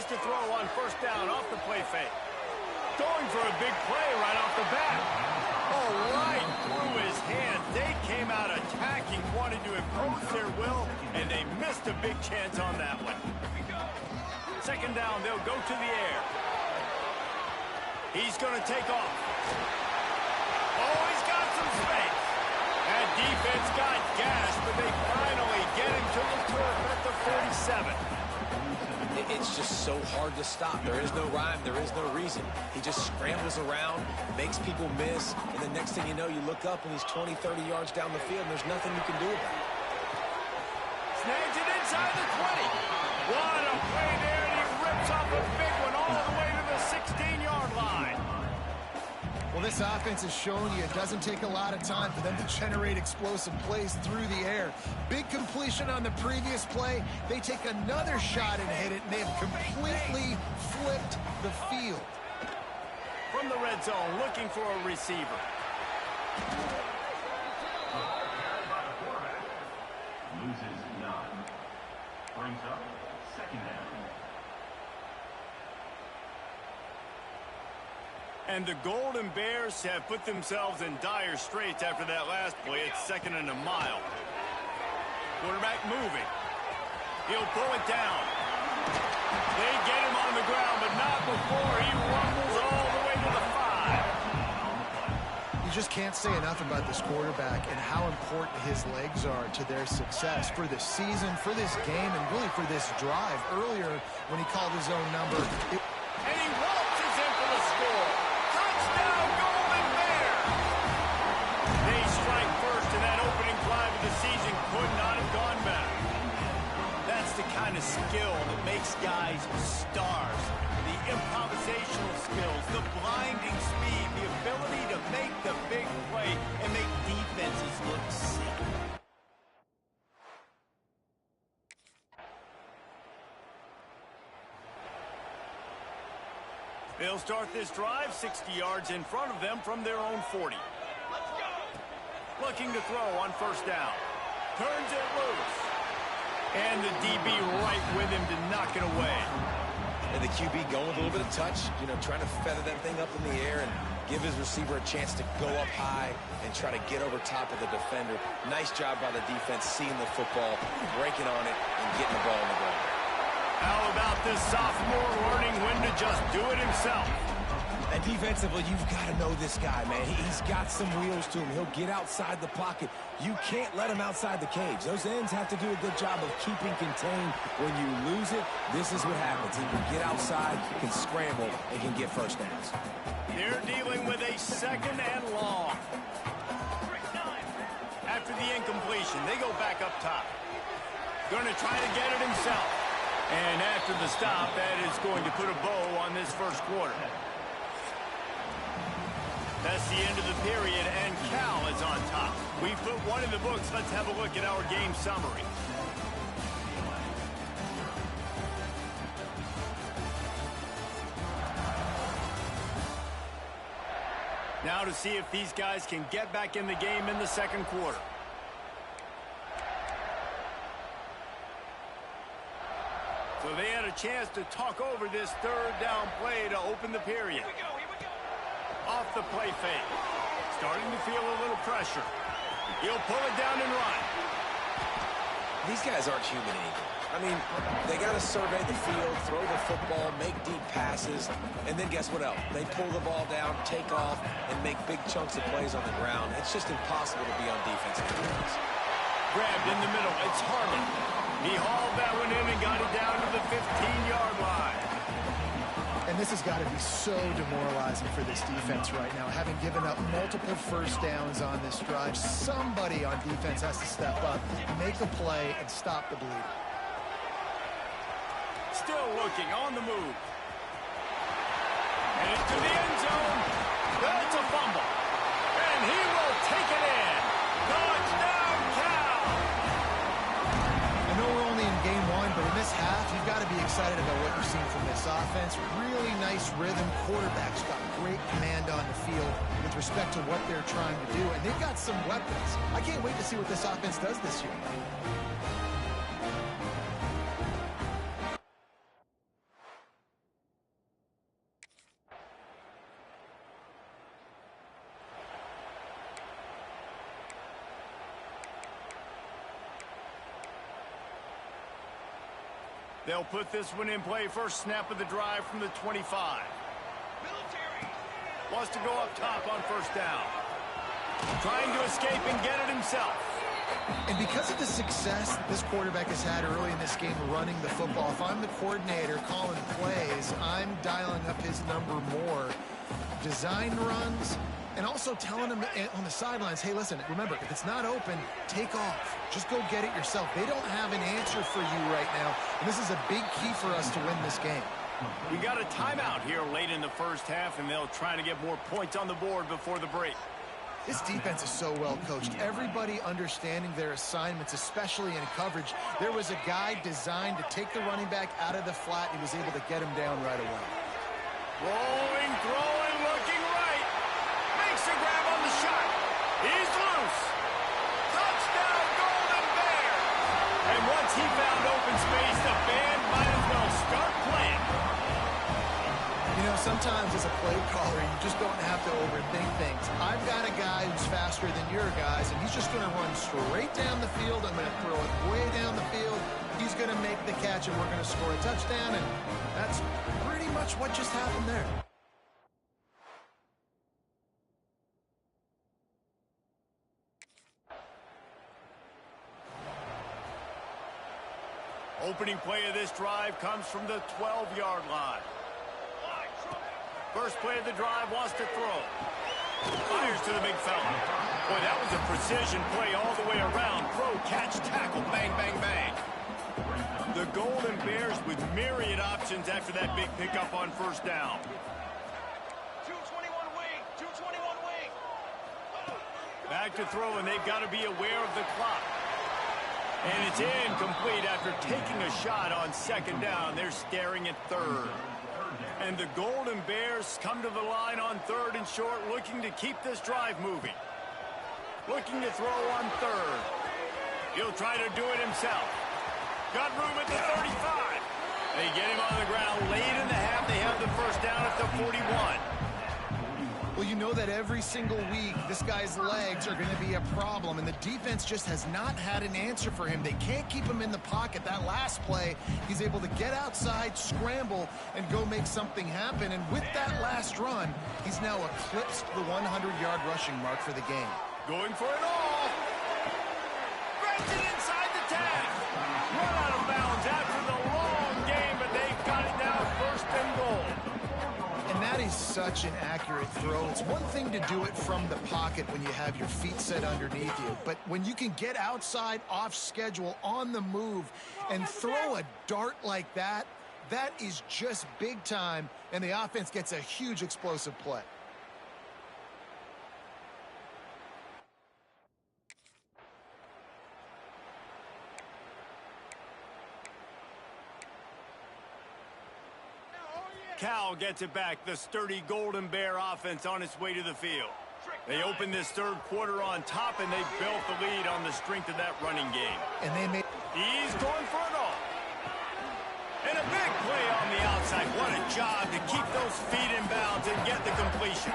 to throw on first down off the play fake. Going for a big play right off the bat. Oh, right through his hands. They came out attacking, wanted to impose their will, and they missed a big chance on that one. Second down, they'll go to the air. He's going to take off. Oh, he's got some space. That defense got gashed, but they finally get him to the turf at the 47. It's just so hard to stop. There is no rhyme. There is no reason. He just scrambles around, makes people miss, and the next thing you know, you look up and he's 20, 30 yards down the field, and there's nothing you can do about it. Snags it inside the 20. What a play there, and he rips off a big one all the way to the 16-yard line. Well, this offense has shown you it doesn't take a lot of time for them to generate explosive plays through the air. Big completion on the previous play. They take another shot and hit it, and they have completely flipped the field. From the red zone, looking for a receiver. Loses 9. Brings up second down. And the Golden Bears have put themselves in dire straits after that last play. It's second and a mile. Quarterback moving. He'll pull it down. They get him on the ground, but not before he rumbles all the way to the 5. You just can't say enough about this quarterback and how important his legs are to their success for this season, for this game, and really for this drive. Earlier, when he called his own number, and he waltzes in for the score. Touchdown, Golden Bears! They strike first, and that opening drive of the season could not have gone better. That's the kind of skill that makes guys stars. The improvisational skills, the blinding speed, the ability to make the big play and make defenses look sick. They'll start this drive 60 yards in front of them from their own 40. Let's go! Looking to throw on first down. Turns it loose. And the DB right with him to knock it away. And the QB going with a little bit of touch, trying to feather that thing up in the air and give his receiver a chance to go up high and try to get over top of the defender. Nice job by the defense seeing the football, breaking on it, and getting the ball on the ground. How about this sophomore learning when to just do it himself? And defensively, you've got to know this guy, man. He's got some wheels to him. He'll get outside the pocket. You can't let him outside the cage. Those ends have to do a good job of keeping contained. When you lose it, this is what happens. He can get outside, can scramble, and can get first downs. They're dealing with a second and long. After the incompletion, they go back up top. Going to try to get it himself. And after the stop, that is going to put a bow on this first quarter. That's the end of the period, and Cal is on top. We've put one in the books. Let's have a look at our game summary. Now to see if these guys can get back in the game in the second quarter. So they had a chance to talk over this third down play to open the period. Here we go, here we go. Off the play fake. Starting to feel a little pressure. He'll pull it down and run. These guys aren't human either. I mean, they got to survey the field, throw the football, make deep passes, and then guess what else? They pull the ball down, take off, and make big chunks of plays on the ground. It's just impossible to be on defense. Grabbed in the middle. It's Harmon. He hauled that one in and got it down to the 15-yard line. And this has got to be so demoralizing for this defense right now. Having given up multiple first downs on this drive, somebody on defense has to step up, make a play, and stop the bleed. Still looking on the move. And into the end zone. That's a fumble. And he will take it in. Touchdown, Cal! I know we're only in game one, but in this half, you've got to be excited about what you're seeing from this offense. Really nice rhythm. Quarterback's got great command on the field with respect to what they're trying to do. And they've got some weapons. I can't wait to see what this offense does this year. They'll put this one in play. First snap of the drive from the 25. Wants to go up top on first down. Trying to escape and get it himself. And because of the success this quarterback has had early in this game running the football, if I'm the coordinator calling plays, I'm dialing up his number more. Design runs, and also telling him on the sidelines, hey, listen, remember, if it's not open, take off. Just go get it yourself. They don't have an answer for you right now, and this is a big key for us to win this game. We got a timeout here late in the first half, and they'll try to get more points on the board before the break. This defense is so well coached. Everybody understanding their assignments, especially in coverage. There was a guy designed to take the running back out of the flat. He was able to get him down right away. Rolling, throwing, looking right. Makes a grab on the shot. He's loose. Touchdown, Golden Bear. And once he found open space, the band might as well start playing. You know, sometimes as a play caller, you just don't have to overthink things. I've got a guy who's faster than your guys, and he's just going to run straight down the field. I'm going to throw it way down the field. He's going to make the catch, and we're going to score a touchdown, and that's pretty much what just happened there. Opening play of this drive comes from the 12-yard line. First play of the drive, wants to throw. Fires to the big fella. Boy, that was a precision play all the way around. Throw, catch, tackle, bang, bang, bang. The Golden Bears with myriad options after that big pickup on first down. 221 wing, 221 wing. Back to throw, and they've got to be aware of the clock. And it's incomplete after taking a shot on second down. They're staring at third. And the Golden Bears come to the line on third and short, looking to keep this drive moving. Looking to throw on third. He'll try to do it himself. Got room at the 35. They get him on the ground. Late in the half, they have the first down at the 41. Well, you know that every single week, this guy's legs are going to be a problem, and the defense just has not had an answer for him. They can't keep him in the pocket. That last play, he's able to get outside, scramble, and go make something happen. And with that last run, he's now eclipsed the 100-yard rushing mark for the game. Going for it all. Grabs it inside the tag. Run out of bounds after the long game, but they've got it now first and goal. And that is such an accurate throw. It's one thing to do it from the pocket when you have your feet set underneath you, but when you can get outside, off schedule, on the move, and throw a dart like that, that is just big time, and the offense gets a huge explosive play. Cal gets it back. The sturdy Golden Bear offense on its way to the field. They open this third quarter on top, and they built the lead on the strength of that running game. And they made... He's going for it all. And a big play on the outside. What a job to keep those feet in bounds and get the completion.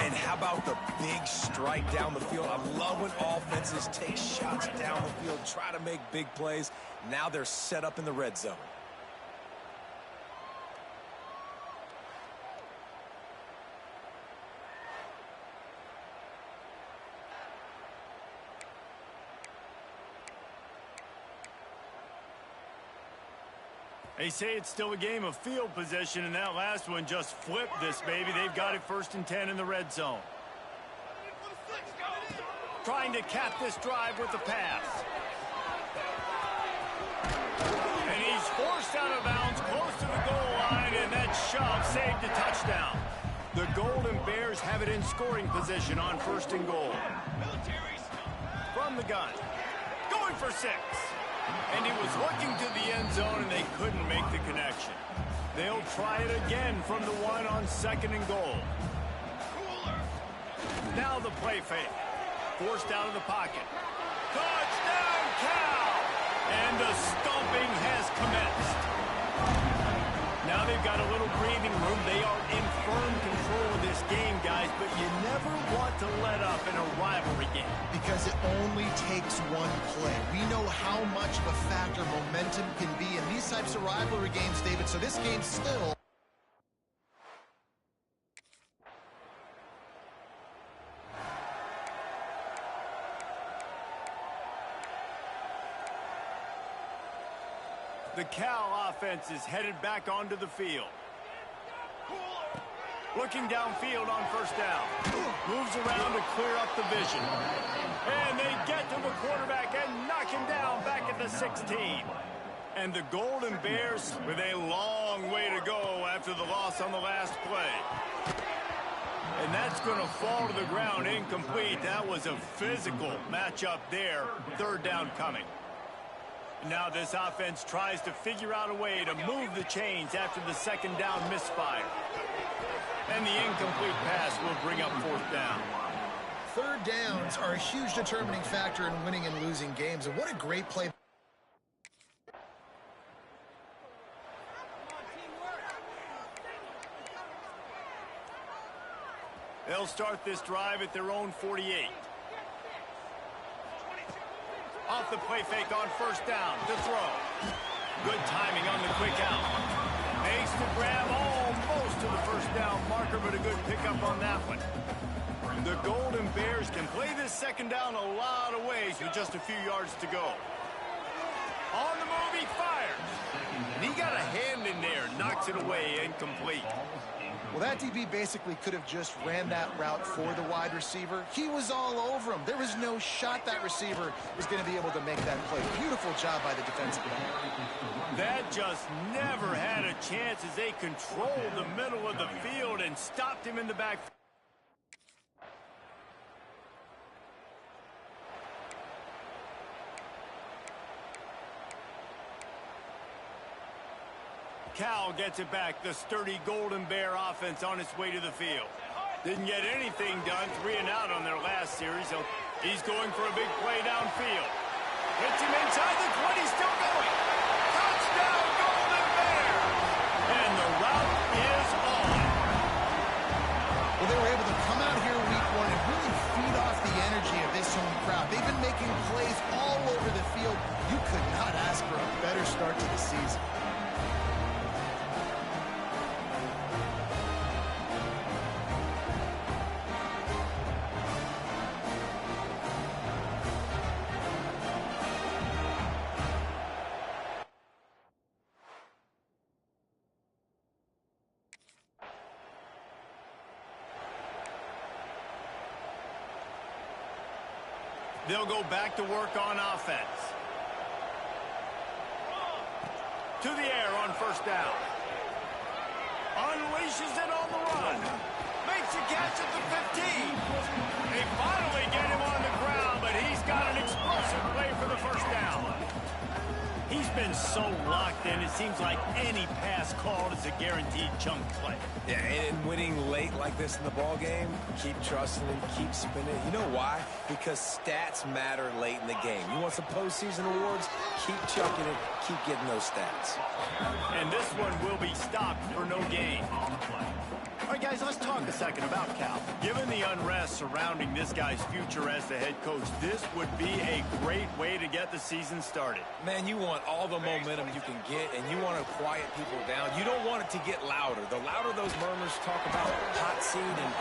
And how about the big strike down the field? I love when offenses take shots down the field, try to make big plays. Now they're set up in the red zone. They say it's still a game of field position, and that last one just flipped this baby. They've got it first and 10 in the red zone. Trying to cap this drive with the pass. And he's forced out of bounds close to the goal line, and that shove saved a touchdown. The Golden Bears have it in scoring position on first and goal. From the gun. Going for 6. And he was looking to the end zone, and they couldn't make the connection. They'll try it again from the one on second and goal. Now the play fake. Forced out of the pocket. Touchdown, Cal! And the stomping has commenced. Now they've got a little breathing room. They are in firm control of this game, guys, but you never want to let up in a rivalry game. Because it only takes one play. We know how much of a factor momentum can be in these types of rivalry games, David, so this game's still... The Cal offense is headed back onto the field. Looking downfield on first down. Moves around to clear up the vision. And they get to the quarterback and knock him down back at the 16. And the Golden Bears with a long way to go after the loss on the last play. And that's going to fall to the ground incomplete. That was a physical matchup there. Third down coming. Now this offense tries to figure out a way to move the chains after the second down misfire. And the incomplete pass will bring up fourth down. Third downs are a huge determining factor in winning and losing games. And what a great play. They'll start this drive at their own 48. Off the play fake on first down to throw. Good timing on the quick out. Makes the grab almost to the first down marker, but a good pickup on that one. The Golden Bears can play this second down a lot of ways with just a few yards to go. On the move, he fires. And he got a hand in there, knocks it away, incomplete. Well, that DB basically could have just ran that route for the wide receiver. He was all over him. There was no shot that receiver was going to be able to make that play. Beautiful job by the defensive back. That just never had a chance as they controlled the middle of the field and stopped him in the back. Cal gets it back. The sturdy Golden Bear offense on its way to the field. Didn't get anything done. 3 and out on their last series. So he's going for a big play downfield. Hits him inside the 20. Still going. Touchdown, Golden Bear! And the route is on. Well, they were able to come out here week 1 and really feed off the energy of this home crowd. They've been making plays all over the field. You could not ask for a better start to the season. They'll go back to work on offense. To the air on first down. Unleashes it on the run. Makes a catch at the 15. They finally get him on the ground, but he's got an explosive play for the first down. He's been so locked in, it seems like any pass called is a guaranteed chunk play. Yeah, and winning late like this in the ball game, keep trusting him, keep spinning. You know why? Because stats matter late in the game. You want some postseason awards? Keep chucking it, keep getting those stats. And this one will be stopped for no gain. All right, guys, let's talk a second about Cal. Given the unrest surrounding this guy's future as the head coach, this would be a great way to get the season started. Man, you want all the momentum you can get, and you want to quiet people down. You don't want it to get louder. The louder those murmurs talk about hot seat, and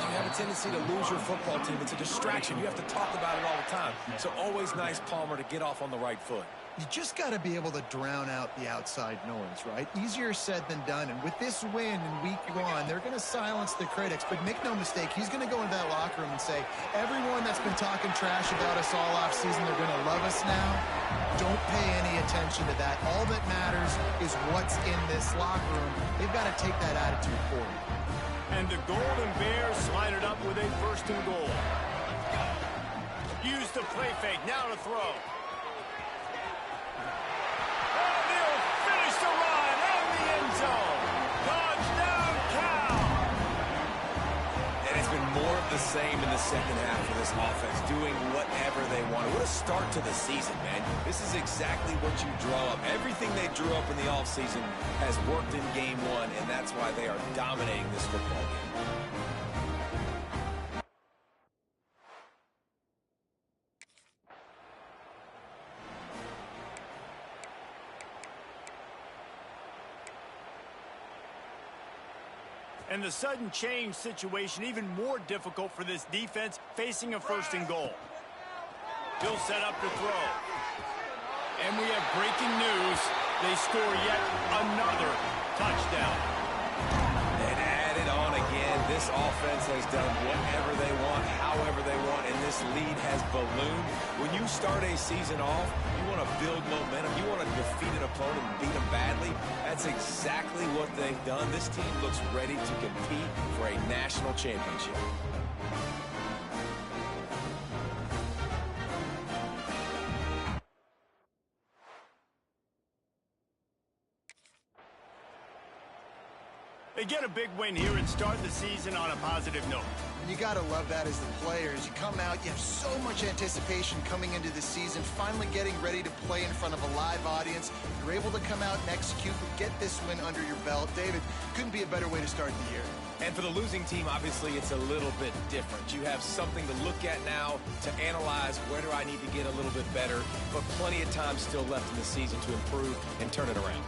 you have a tendency to lose your football team. It's a distraction. You have to talk about it all the time. So always nice, Palmer, to get off on the right foot. You just got to be able to drown out the outside noise, right? Easier said than done. And with this win in week 1, they're going to silence the critics. But make no mistake, he's going to go into that locker room and say, everyone that's been talking trash about us all offseason, they're going to love us now. Don't pay any attention to that. All that matters is what's in this locker room. They've got to take that attitude forward. And the Golden Bears slide it up with a first and goal. Use the play fake. Now to throw. The same in the second half of this offense, doing whatever they want. What a start to the season, man. This is exactly what you draw up. Everything they drew up in the offseason has worked in game 1, and that's why they are dominating this football game. And the sudden change situation even more difficult for this defense facing a first and goal. He'll set up to throw. And we have breaking news. They score yet another touchdown. And add it on again. This offense has done whatever they want, however they want, and this lead has ballooned. When you start a season off, you want to build momentum. You want to defeat an opponent and beat them badly. That's exactly what they've done. This team looks ready to compete for a national championship. They get a big win here and start the season on a positive note. You got to love that as the players. You come out, you have so much anticipation coming into the season, finally getting ready to play in front of a live audience. You're able to come out and execute, get this win under your belt. David, couldn't be a better way to start the year. And for the losing team, obviously, it's a little bit different. You have something to look at now to analyze where do I need to get a little bit better, but plenty of time still left in the season to improve and turn it around.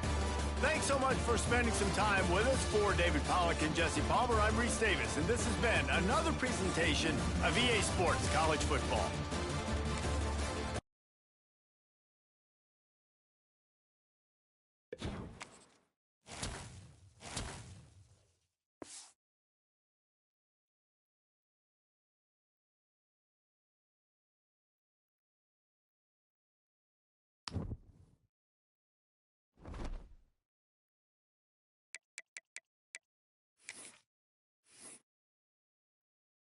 Thanks so much for spending some time with us. For David Pollack and Jesse Palmer, I'm Reese Davis, and this has been another presentation of EA Sports College Football.